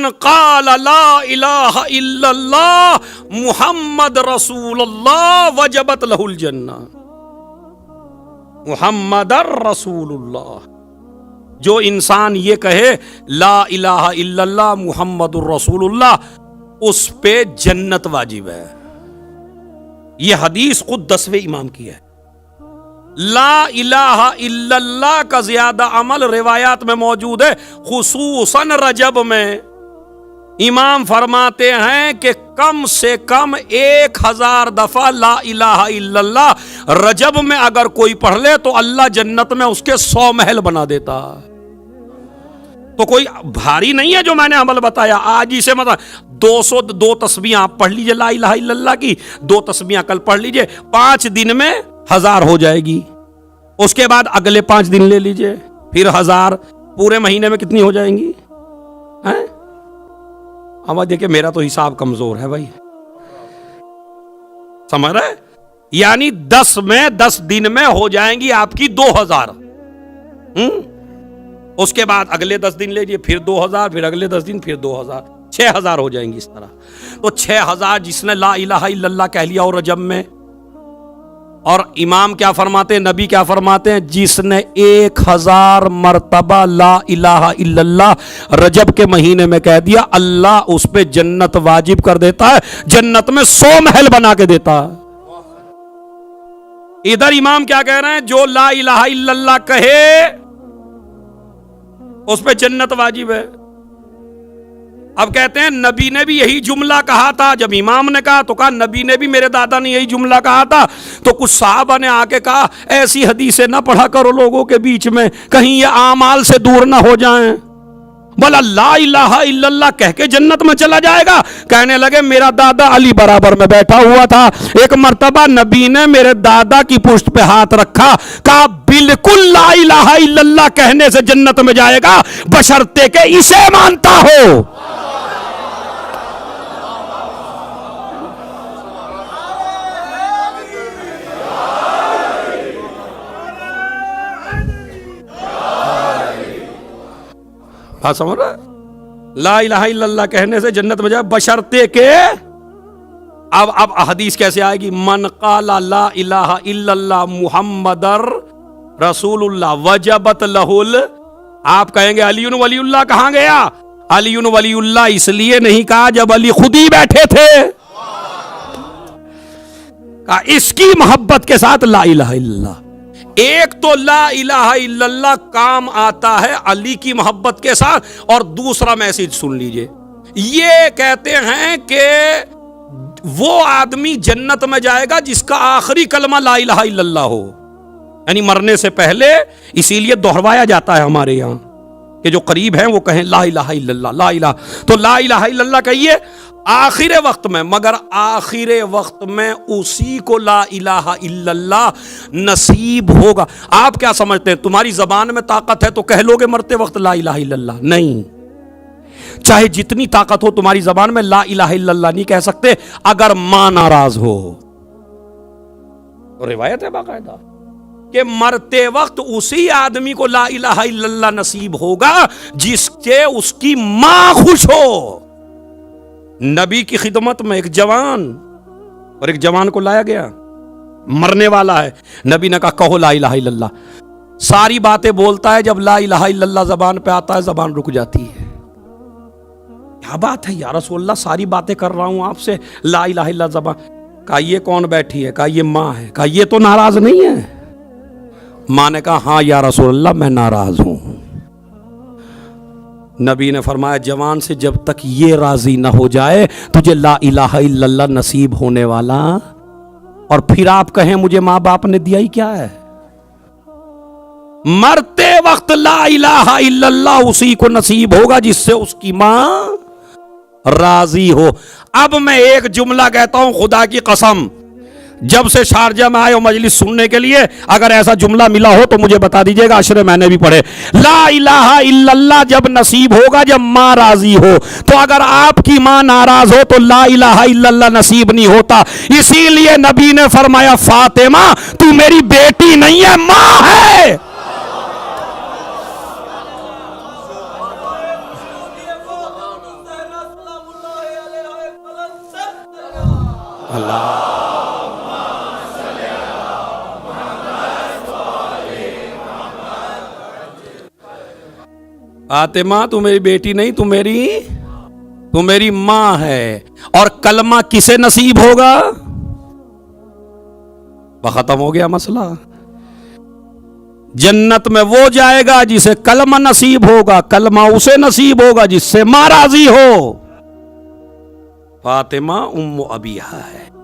मन क़ाल ला इलाहा इल्लल्लाह मुहम्मद रसूलुल्लाह वजबत लहुल जन्ना। मुहम्मदर रसूलुल्लाह, जो इंसान ये कहे ला इलाहा इल्लल्लाह मुहम्मदुर रसूलुल्लाह, उस पे जन्नत वाजिब है। ये हदीस खुद 10वें इमाम की है। ला इलाहा इल्लल्लाह का ज्यादा अमल रिवायात में मौजूद है, खुसूसन रजब में। इमाम फरमाते हैं कि कम से कम 1000 दफा ला इलाहा इल्लल्लाह रजब में अगर कोई पढ़ ले तो अल्लाह जन्नत में उसके 100 महल बना देता। तो कोई भारी नहीं है जो मैंने अमल बताया। आज ही से मतलब 202 तस्बीहां आप पढ़ लीजिए ला इलाहा इल्लल्लाह की, 2 तस्बीहां कल पढ़ लीजिए, 5 दिन में 1000 हो जाएगी। उसके बाद अगले 5 दिन ले लीजिए, फिर 1000, पूरे महीने में कितनी हो जाएंगी? हैं? अब देखिए मेरा तो हिसाब कमजोर है भाई, समझ रहे? यानी 10 दिन में हो जाएंगी आपकी 2000। उसके बाद अगले 10 दिन लीजिए, फिर 2000, फिर अगले 10 दिन, फिर 2000, 6000 हो जाएंगी इस तरह। तो 6000 जिसने ला इलाहा इल्लल्लाह कह लिया और रजब में, और इमाम क्या फरमाते हैं, नबी क्या फरमाते हैं, जिसने 1000 मर्तबा ला इलाहा इल्लल्लाह रजब के महीने में कह दिया, अल्लाह उस पे जन्नत वाजिब कर देता है, जन्नत में 100 महल बना के देता है। इधर इमाम क्या कह रहे हैं, जो ला इलाहा इल्लल्लाह कहे उस पे जन्नत वाजिब है। अब कहते हैं नबी ने भी यही जुमला कहा था। जब इमाम ने कहा तो कहा नबी ने भी, मेरे दादा ने यही जुमला कहा था। तो कुछ साहबा ने आके कहा ऐसी हदीसें ना पढ़ा करो लोगों के बीच में, कहीं ये आमाल से दूर ना हो जाएं। बोला ला इलाहा इल्लल्लाह कह के जन्नत में चला जाएगा। कहने लगे मेरा दादा अली बराबर में बैठा हुआ था, एक मर्तबा नबी ने मेरे दादा की पुष्ट पे हाथ रखा, कहा बिल्कुल ला इलाहा इल्लल्लाह कहने से जन्नत में जाएगा, बशर्ते के इसे मानता हो। बात समझ रहा है? ला इलाहा इल्लल्लाह कहने से जन्नत में जाए, बशर्ते के। अब हदीस कैसे आएगी, मन क़ाला ला इलाहा इल्लल्लाह मुहम्मदर रसूलुल्लाह वजबत लहुल। आप कहेंगे अलीउन वलीउल्लाह कहां गया? अलीउन वलीउल्लाह इसलिए नहीं कहा जब अली खुद ही बैठे थे, कहा इसकी मोहब्बत के साथ ला इलाहा इल्लल्लाह। एक तो ला इलाहा इल्लल्लाह काम आता है अली की मोहब्बत के साथ, और दूसरा मैसेज सुन लीजिए, ये कहते हैं कि वो आदमी जन्नत में जाएगा जिसका आखिरी कलमा ला इलाहा इल्लल्लाह हो, यानी मरने से पहले। इसीलिए दोहराया जाता है हमारे यहां कि जो करीब हैं वो कहें ला इलाहा इल्लल्लाह, ला इलाहा। तो ला इलाहा इल्लल्लाह कहिए आखिर वक्त में, मगर आखिर वक्त में उसी को ला इलाहा इल्लल्लाह नसीब होगा। आप क्या समझते हैं, तुम्हारी जबान में ताकत है तो कह लोगे मरते वक्त ला इलाहा इल्लल्लाह? नहीं, चाहे जितनी ताकत हो तुम्हारी जबान में ला इलाहा इल्लल्लाह नहीं कह सकते अगर मां नाराज हो। तो रिवायत है बाकायदा कि मरते वक्त उसी आदमी को ला इलाहा इल्लल्लाह नसीब होगा जिससे उसकी मां खुश हो। नबी की खिदमत में एक जवान, और एक जवान को लाया गया, मरने वाला है। नबी ने कहा कहो ला इलाहा इल्लल्लाह। सारी बातें बोलता है, जब ला इलाहा इल्लल्लाह जबान पे आता है जबान रुक जाती है। क्या बात है या रसूल अल्लाह, सारी बातें कर रहा हूं आपसे, ला इलाहा इल्लल्लाह जबान। कहा ये कौन बैठी है? कहा ये मां है। कहा ये तो नाराज नहीं है? मां ने कहा हाँ या रसूल अल्लाह मैं नाराज हूं। नबी ने फरमाया जवान से जब तक ये राजी ना हो जाए तुझे ला इलाहा इल्लल्लाह नसीब होने वाला। और फिर आप कहें मुझे मां बाप ने दिया ही क्या है? मरते वक्त ला इलाहा इल्लल्लाह उसी को नसीब होगा जिससे उसकी मां राजी हो। अब मैं एक जुमला कहता हूं खुदा की कसम, जब से शारजा में आए हो मजलिस सुनने के लिए, अगर ऐसा जुमला मिला हो तो मुझे बता दीजिएगा, अशरे मैंने भी पढ़े। ला इलाहा इल्लल्लाह जब नसीब होगा जब मां राजी हो। तो अगर आपकी मां नाराज हो तो ला इलाहा इल्लल्लाह नसीब नहीं होता। इसीलिए नबी ने फरमाया फातिमा तू मेरी बेटी नहीं है, मां है। अल्लाह। फातिमा तू मेरी बेटी नहीं, तू मेरी मां है। और कलमा किसे नसीब होगा? खत्म हो गया मसला। जन्नत में वो जाएगा जिसे कलमा नसीब होगा, कलमा उसे नसीब होगा जिससे मां राजी हो। फातिमा उम्मु अबीहा है।